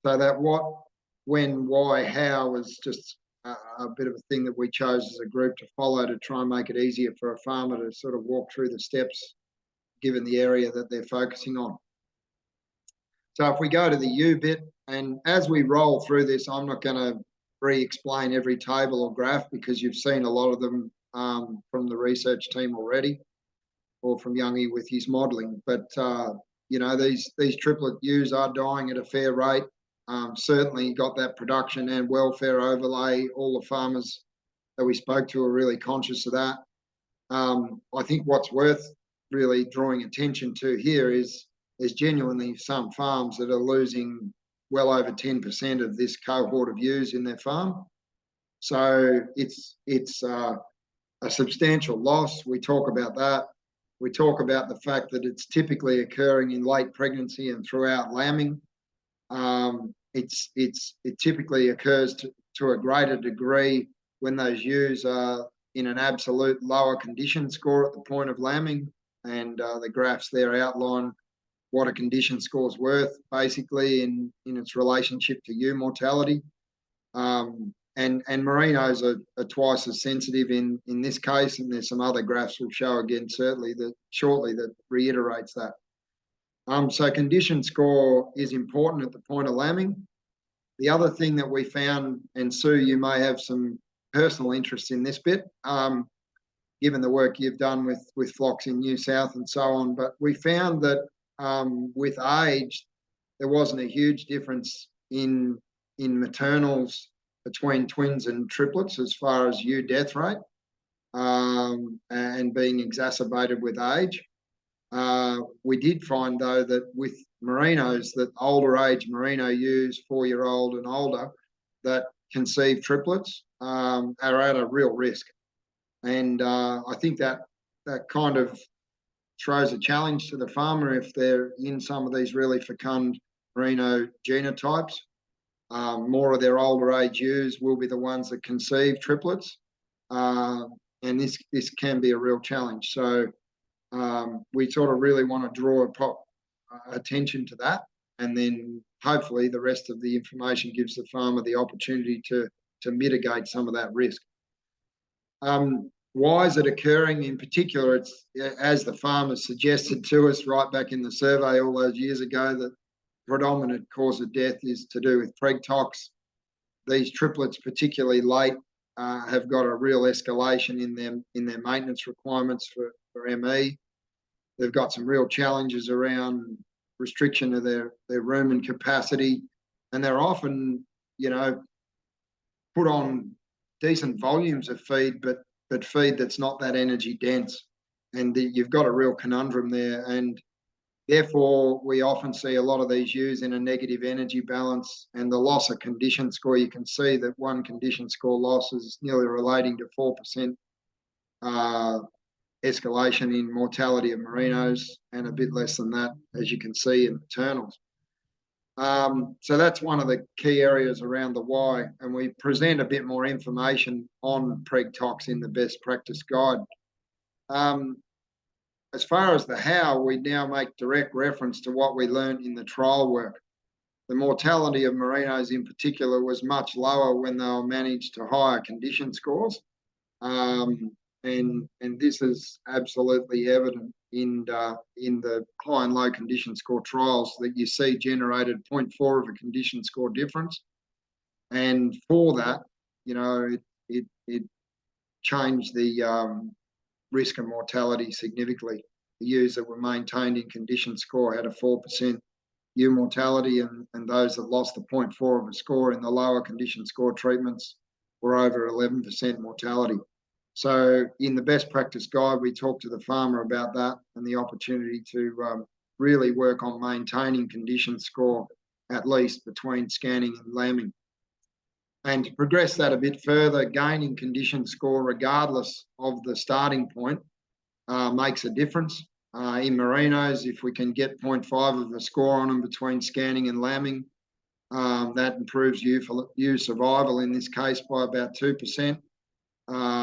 So that what, when, why, how was just a bit of a thing that we chose as a group to follow to try and make it easier for a farmer to sort of walk through the steps given the area that they're focusing on. So if we go to the ewe bit, and as we roll through this, I'm not going to re-explain every table or graph because you've seen a lot of them from the research team already, or from Youngie with his modelling. But you know, these triplet ewes are dying at a fair rate. Certainly got that production and welfare overlay. All the farmers that we spoke to are really conscious of that. I think what's worth really drawing attention to here is there's genuinely some farms that are losing well over 10% of this cohort of ewes in their farm. So it's a substantial loss. We talk about that. We talk about the fact that it's typically occurring in late pregnancy and throughout lambing. It typically occurs to a greater degree when those ewes are in an absolute lower condition score at the point of lambing, and the graphs there outline what a condition score is worth basically in its relationship to ewe mortality. And merinos are twice as sensitive in this case, and there's some other graphs we'll show again shortly that reiterates that. So condition score is important at the point of lambing. The other thing that we found, and Sue, you may have some personal interest in this bit, given the work you've done with flocks in New South and so on, but we found that with age, there wasn't a huge difference in maternals between twins and triplets as far as ewe death rate and being exacerbated with age. We did find though that with merinos, that older age merino ewes, 4-year-old and older, that conceive triplets are at a real risk. And I think that kind of throws a challenge to the farmer if they're in some of these really fecund merino genotypes. More of their older age ewes will be the ones that conceive triplets, and this can be a real challenge. So we sort of really want to draw attention to that. and then hopefully the rest of the information gives the farmer the opportunity to mitigate some of that risk. Why is it occurring? In particular, it's, as the farmers suggested to us right back in the survey all those years ago, that predominant cause of death is to do with preg tox. These triplets, particularly late, have got a real escalation in their maintenance requirements for ME. They've got some real challenges around restriction of their rumen capacity, and they're often, you know, put on decent volumes of feed, but feed that's not that energy dense, and you've got a real conundrum there. And therefore, we often see a lot of these ewes in a negative energy balance, and the loss of condition score. You can see that one condition score loss is nearly relating to 4% escalation in mortality of merinos, and a bit less than that, as you can see, in maternals. So that's one of the key areas around the why, and we present a bit more information on preg tox in the best practice guide. As far as the how, we now make direct reference to what we learned in the trial work. The mortality of merinos in particular was much lower when they were managed to higher condition scores. And this is absolutely evident in the high and low condition score trials, that you see generated 0.4 of a condition score difference. And for that, you know, it changed the risk of mortality significantly. The ewes that were maintained in condition score had a 4% ewe mortality, and those that lost the 0.4 of a score in the lower condition score treatments were over 11% mortality. So in the best practice guide, we talk to the farmer about that and the opportunity to really work on maintaining condition score, at least between scanning and lambing. And to progress that a bit further, gaining condition score regardless of the starting point makes a difference. In merinos, if we can get 0.5 of a score on them between scanning and lambing, that improves ewe survival in this case by about 2%.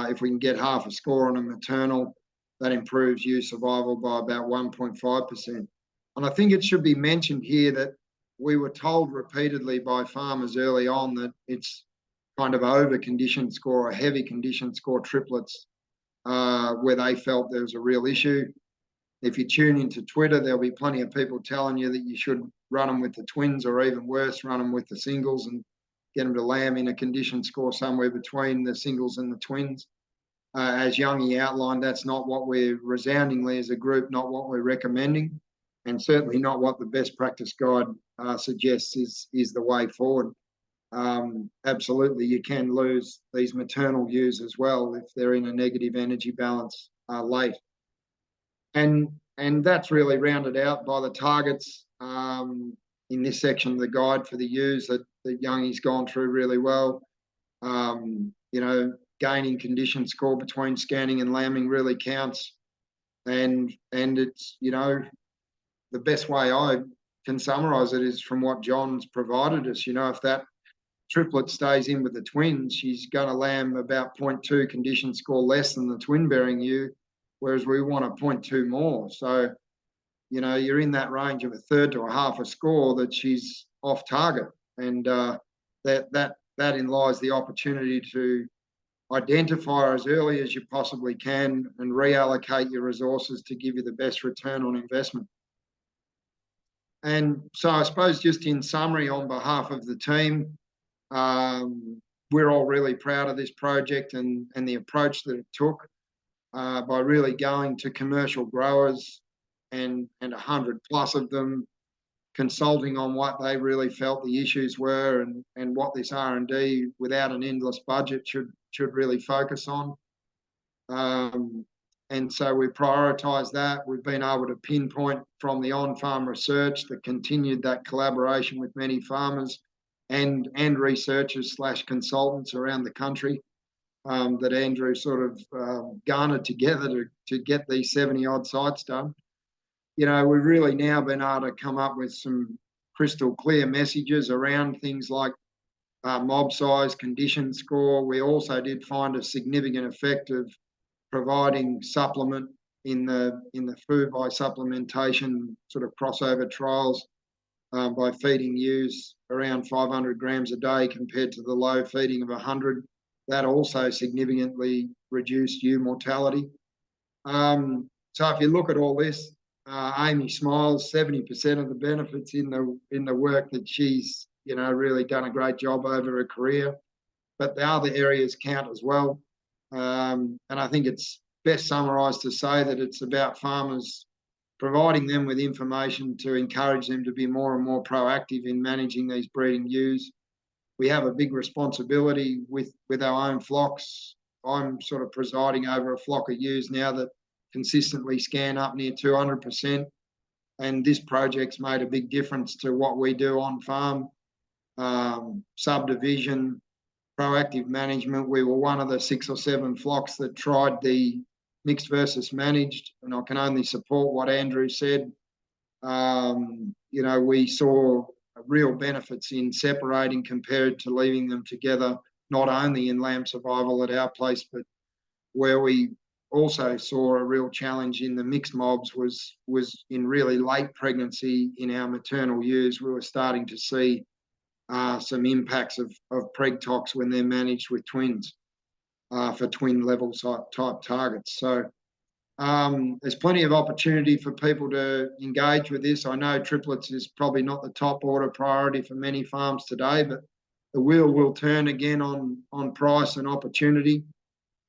If we can get half a score on a maternal, that improves ewe survival by about 1.5%. And I think it should be mentioned here that we were told repeatedly by farmers early on that it's kind of over condition score or heavy condition score triplets where they felt there was a real issue. If you tune into Twitter, there'll be plenty of people telling you that you should run them with the twins, or even worse, run them with the singles and get them to lamb in a condition score somewhere between the singles and the twins. As Youngie outlined, that's not what we're resoundingly as a group, not what we're recommending, and certainly not what the best practice guide suggests is the way forward. Absolutely, you can lose these maternal ewes as well if they're in a negative energy balance late. And that's really rounded out by the targets in this section of the guide for the ewes that Youngie's gone through really well. You know, gaining condition score between scanning and lambing really counts. And it's, you know, the best way I can summarise it is from what John's provided us. You know, if that triplet stays in with the twins, she's going to lamb about 0.2 condition score less than the twin-bearing ewe, whereas we want a 0.2 more. So, you know, you're in that range of a third to a half a score that she's off target. And that in lies the opportunity to identify her as early as you possibly can and reallocate your resources to give you the best return on investment. And so I suppose just in summary, on behalf of the team, we're all really proud of this project and the approach that it took by really going to commercial growers and 100 plus of them, consulting on what they really felt the issues were and what this R&D without an endless budget should really focus on. And so we prioritise that. We've been able to pinpoint from the on-farm research that continued that collaboration with many farmers and researchers / consultants around the country that Andrew sort of garnered together to get these 70 odd sites done. You know, we've really now been able to come up with some crystal clear messages around things like mob size, condition score. We also did find a significant effect of providing supplement in the food by supplementation sort of crossover trials by feeding ewes around 500 grams a day compared to the low feeding of 100. That also significantly reduced ewe mortality. So if you look at all this, Amy smiles. 70% of the benefits in the work that she's really done a great job over her career, but the other areas count as well. And I think it's best summarised to say that it's about farmers providing them with information to encourage them to be more and more proactive in managing these breeding ewes. We have a big responsibility with our own flocks. I'm sort of presiding over a flock of ewes now that consistently scan up near 200%. And this project's made a big difference to what we do on farm. Subdivision, proactive management. We were one of the 6 or 7 flocks that tried the mixed versus managed, and I can only support what Andrew said. We saw real benefits in separating compared to leaving them together, not only in lamb survival at our place, but where we also saw a real challenge in the mixed mobs was in really late pregnancy in our maternal ewes. We were starting to see some impacts of preg tox when they're managed with twins for twin level type targets. So there's plenty of opportunity for people to engage with this. I know triplets is probably not the top order priority for many farms today, but the wheel will turn again on price and opportunity.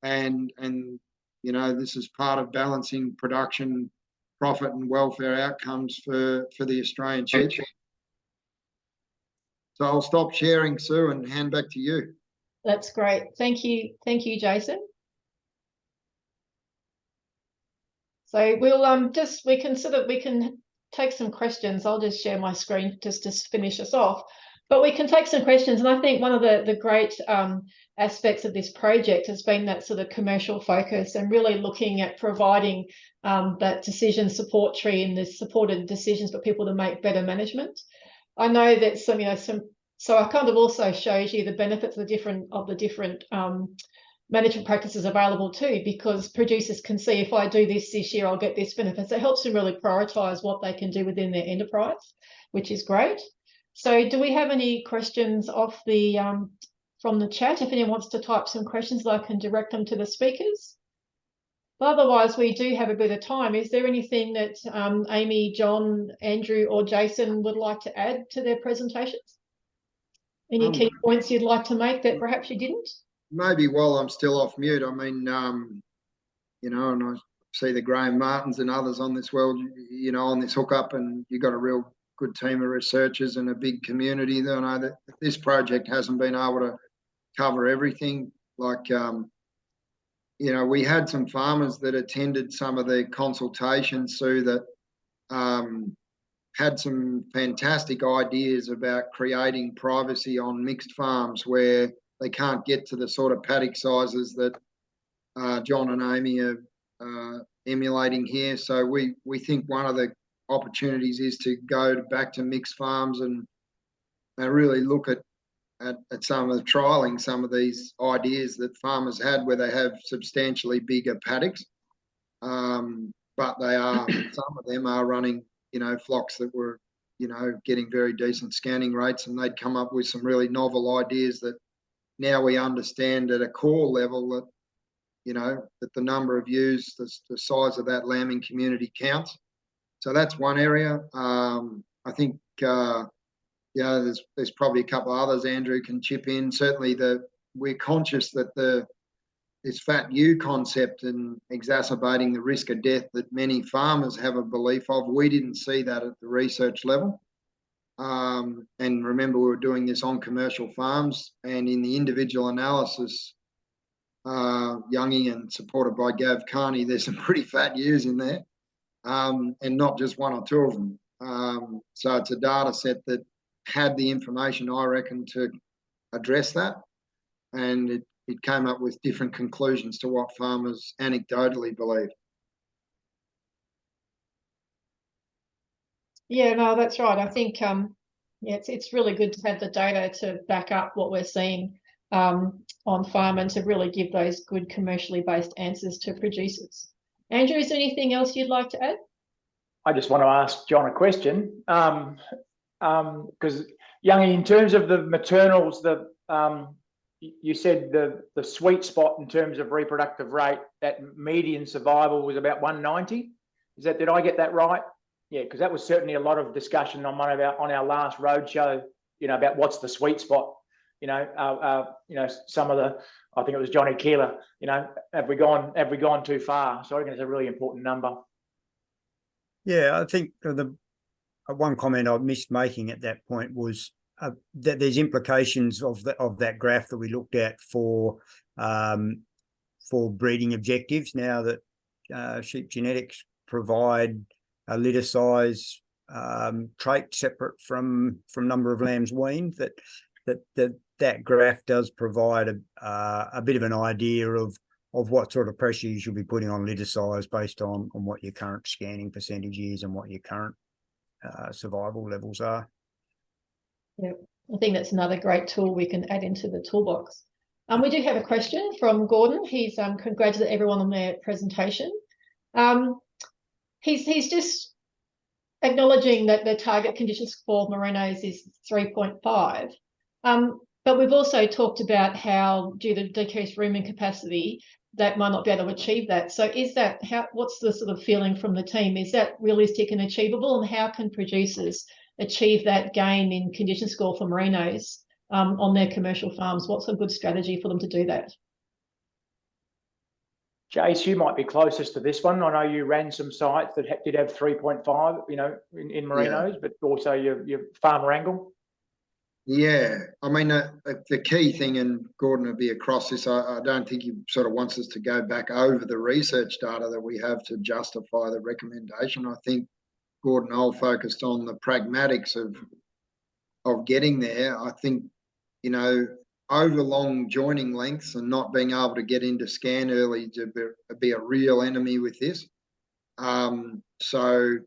And this is part of balancing production, profit and welfare outcomes for the Australian sheep. So I'll stop sharing, Sue, and hand back to you. That's great. Thank you, Jason. So we can take some questions. I'll just share my screen just to finish us off. But we can take some questions, and I think one of the great aspects of this project has been that sort of commercial focus and really looking at providing that decision support tree and the supported decisions for people to make better management. I know that so I kind of also shows you the benefits of the different management practices available too, because producers can see if I do this year, I'll get this benefit. So it helps them really prioritise what they can do within their enterprise, which is great. So do we have any questions off the from the chat? If anyone wants to type some questions, I can direct them to the speakers. But otherwise, we do have a bit of time. Is there anything that Amy, John, Andrew or Jason would like to add to their presentations? Any key points you'd like to make that perhaps you didn't? Maybe while I'm still off mute, I mean, and I see the Graham Martins and others on this world, on this hookup, and you've got a real good team of researchers and a big community. I know that this project hasn't been able to cover everything. Like, we had some farmers that attended some of the consultations, Sue, that had some fantastic ideas about creating privacy on mixed farms where they can't get to the sort of paddock sizes that John and Amy are emulating here. So we think one of the opportunities is to go back to mixed farms and really look at some of the trialling some of these ideas that farmers had where they have substantially bigger paddocks, but some of them are running flocks that were getting very decent scanning rates, and they'd come up with some really novel ideas that now we understand at a core level that that the number of ewes, the size of that lambing community counts. So that's one area. I think there's probably a couple of others Andrew can chip in. Certainly we're conscious that this fat ewe concept and exacerbating the risk of death that many farmers have a belief of, we didn't see that at the research level. And remember, we were doing this on commercial farms, and in the individual analysis, Youngie and supported by Gav Carney, there's some pretty fat ewes in there, and not just one or two of them. So it's a data set that had the information, I reckon, to address that, and it came up with different conclusions to what farmers anecdotally believe. Yeah, no, that's right. I think it's really good to have the data to back up what we're seeing on farm and to really give those good commercially based answers to producers. Andrew, is there anything else you'd like to add? I just want to ask John a question. because Youngie, in terms of the maternals, you said the sweet spot in terms of reproductive rate, that median survival was about 190. Did I get that right? Yeah, because that was certainly a lot of discussion on on our last roadshow, about what's the sweet spot. Some of I think it was Johnny Keeler, have we gone too far? So I think it's a really important number. Yeah, I think the one comment I missed making at that point was that there's implications of that graph that we looked at for breeding objectives. Now that sheep genetics provide a litter size trait separate from number of lambs weaned, that graph does provide a bit of an idea of what sort of pressure you should be putting on litter size based on what your current scanning percentage is and what your current survival levels are. Yeah, I think that's another great tool we can add into the toolbox. We do have a question from Gordon. He's congratulated everyone on their presentation. He's just acknowledging that the target condition score for merinos is 3.5. But we've also talked about how, due to decreased rumen capacity, that might not be able to achieve that. So what's the sort of feeling from the team? Is that realistic and achievable? And how can producers achieve that gain in condition score for merinos on their commercial farms? What's a good strategy for them to do that? Jace, you might be closest to this one. I know you ran some sites that did have 3.5, in merinos, but also your farmer angle. Yeah, I mean, the key thing, and Gordon will be across this, I don't think he sort of wants us to go back over the research data that we have to justify the recommendation. I think Gordon Ole focused on the pragmatics of getting there. I think, over long joining lengths and not being able to get into scan early to be a real enemy with this. So,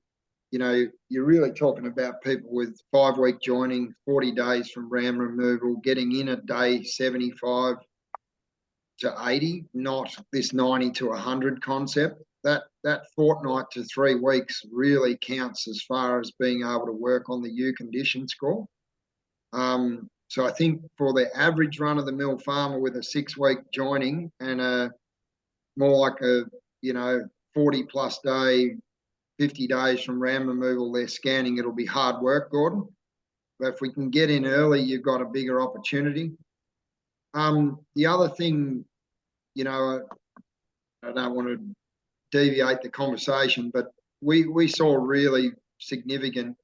you're really talking about people with 5-week joining, 40 days from ram removal, getting in at day 75 to 80, not this 90 to 100 concept. That fortnight to 3 weeks really counts as far as being able to work on the ewe condition score. So I think for the average run-of-the-mill farmer with a 6-week joining and more like a 40+ day, 50 days from ram removal, they're scanning, it'll be hard work, Gordon. But if we can get in early, you've got a bigger opportunity. The other thing, I don't want to deviate the conversation, but we saw really significant,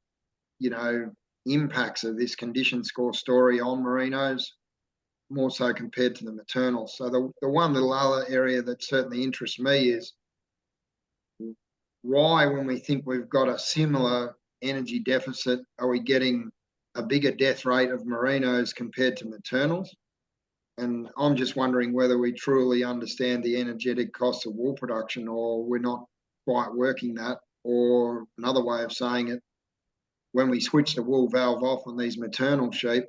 impacts of this condition score story on merinos, more so compared to the maternal. So the one little other area that certainly interests me is why, when we think we've got a similar energy deficit, are we getting a bigger death rate of merinos compared to maternals? And I'm just wondering whether we truly understand the energetic costs of wool production, or we're not quite working that. Or another way of saying it, when we switch the wool valve off on these maternal sheep,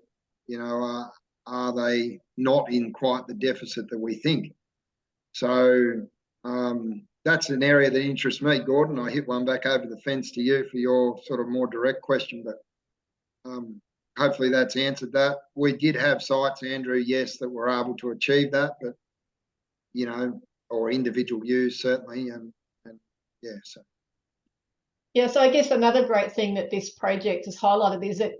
are they not in quite the deficit that we think? So that's an area that interests me, Gordon. I hit one back over the fence to you for your sort of more direct question, but hopefully that's answered that. We did have sites, Andrew, yes, that were able to achieve that, but, or individual ewes certainly, and yeah, so. Yeah, so I guess another great thing that this project has highlighted is that,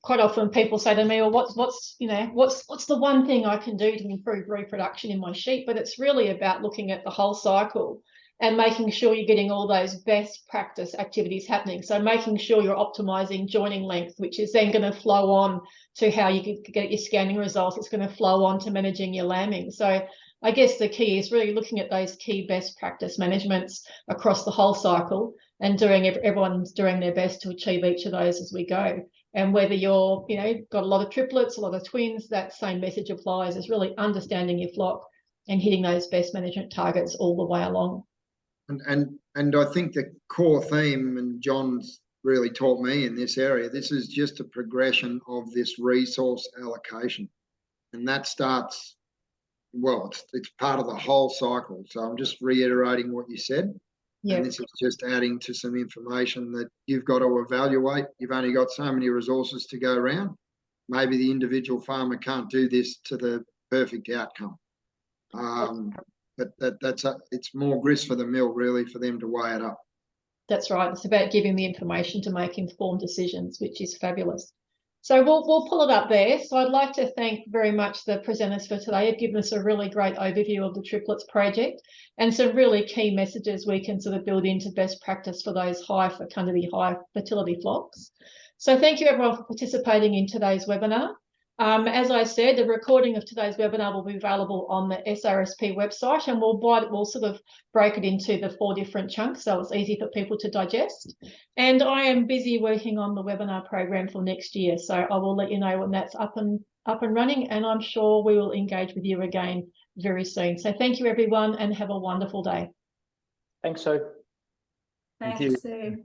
quite often people say to me, well, what's the one thing I can do to improve reproduction in my sheep? But it's really about looking at the whole cycle and making sure you're getting all those best practice activities happening. So making sure you're optimizing joining length, which is then going to flow on to how you get your scanning results. It's going to flow on to managing your lambing. So I guess the key is really looking at those key best practice managements across the whole cycle and everyone's doing their best to achieve each of those as we go. And whether you're, got a lot of triplets, a lot of twins, that same message applies. Is really understanding your flock and hitting those best management targets all the way along. And I think the core theme, and John's really taught me in this area, this is just a progression of this resource allocation. And that starts, well, it's part of the whole cycle. So I'm just reiterating what you said. Yeah. And this is just adding to some information that you've got to evaluate. You've only got so many resources to go around. Maybe the individual farmer can't do this to the perfect outcome. But it's more grist for the mill, really, for them to weigh it up. That's right. It's about giving the information to make informed decisions, which is fabulous. So we'll pull it up there. So I'd like to thank very much the presenters for today. They've given us a really great overview of the triplets project and some really key messages we can sort of build into best practice for those high fecundity, high fertility flocks. So thank you everyone for participating in today's webinar. As I said, the recording of today's webinar will be available on the SRSP website, and we'll sort of break it into the 4 different chunks so it's easy for people to digest. And I am busy working on the webinar program for next year, so I will let you know when that's up and running, and I'm sure we will engage with you again very soon. So thank you everyone, and have a wonderful day. Thanks, Sue. Thanks, you. Sue.